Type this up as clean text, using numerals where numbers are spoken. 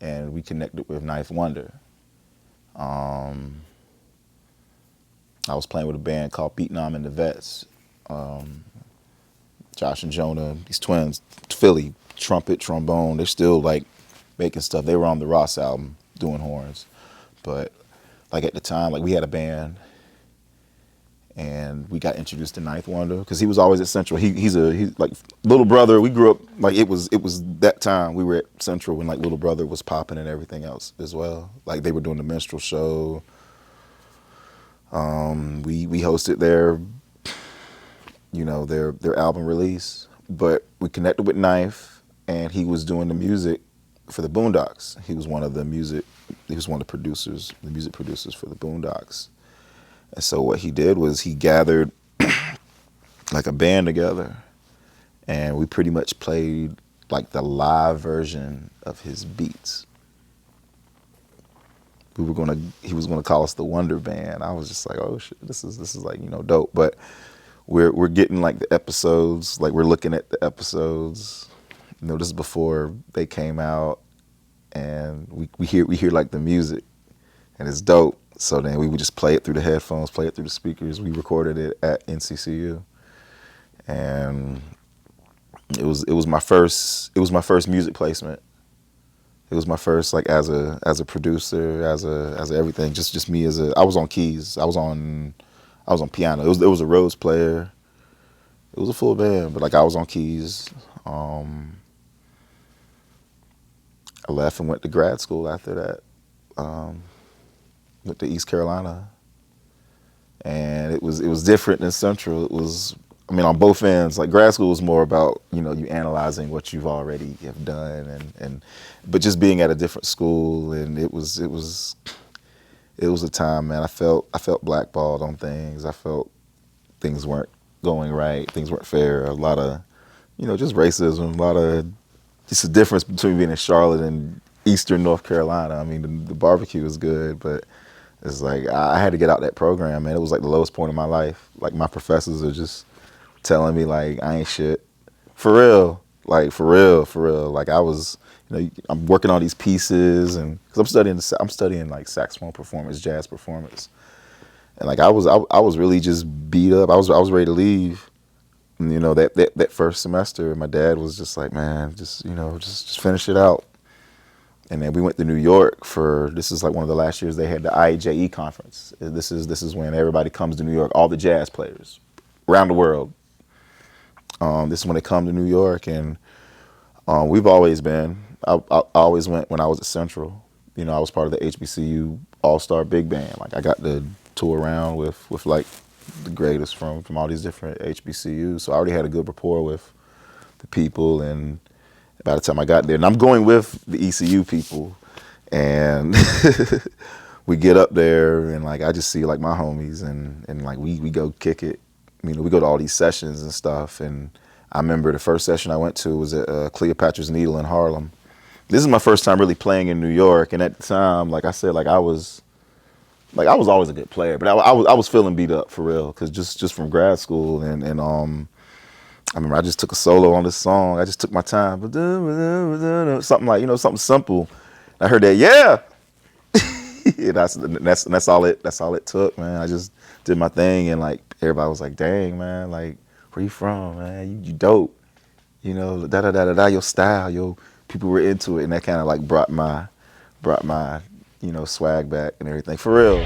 and we connected with Ninth Wonder. I was playing with a band called Beatnam and the Vets. Josh and Jonah, these twins, Philly, trumpet, trombone, they're still like making stuff. They were on the Ross album doing horns. But like at the time, like we had a band and we got introduced to Ninth Wonder because he was always at Central. He's like Little Brother. We grew up like it was that time we were at Central when like Little Brother was popping and everything else as well. Like they were doing the minstrel show. We hosted their album release, but we connected with Knife, and he was doing the music for the Boondocks. He was one of the music producers, the music producers for the Boondocks. And so what he did was he gathered like a band together, and we pretty much played like the live version of his beats. He was gonna call us the Wonder Band. I was just like, oh shit, this is like, dope. But we're getting like the episodes, like we're looking at the episodes. This is before they came out, and we hear like the music, and it's dope. So then we would just play it through the headphones, play it through the speakers. We recorded it at NCCU, and it was my first music placement. It was my first like as a producer, as everything. Just me I was on keys. I was on piano. It was a Rhodes player. It was a full band, but like I was on keys. I left and went to grad school after that. Went to East Carolina, and it was different than Central. It was, I mean, on both ends. Like grad school was more about you analyzing what you've already have done, but just being at a different school, and it was a time, man. I felt blackballed on things. I felt things weren't going right. Things weren't fair. A lot of just racism. A lot of just a difference between being in Charlotte and Eastern North Carolina. I mean, the barbecue was good, but it's like I had to get out that program, man. It was like the lowest point of my life. Like my professors are just telling me like I ain't shit. For real. Like for real. Like I was, I'm working on these pieces, and because I'm studying like saxophone performance, jazz performance, and like I was really just beat up. I was ready to leave. And, that first semester, my dad was just like, man, just finish it out. And then we went to New York this is like one of the last years they had the IAJE conference. This is when everybody comes to New York, all the jazz players around the world. This is when they come to New York, and we've always been. I always went when I was at Central. I was part of the HBCU All-Star Big Band. Like I got to tour around with like the greatest from all these different HBCUs. So I already had a good rapport with the people, and by the time I got there, and I'm going with the ECU people, and we get up there, and like I just see like my homies, and like we go kick it. We go to all these sessions and stuff, and I remember the first session I went to was at Cleopatra's Needle in Harlem. This is my first time really playing in New York, and at the time, like I said, I was always a good player, but I was feeling beat up for real, because just from grad school, and I remember I just took a solo on this song. I just took my time, something like something simple. I heard that, yeah. Yeah, that's all it took, man. I just did my thing, and like everybody was like, dang, man, like where you from, man? You dope, your style, your people were into it, and that kind of like brought my swag back and everything, for real.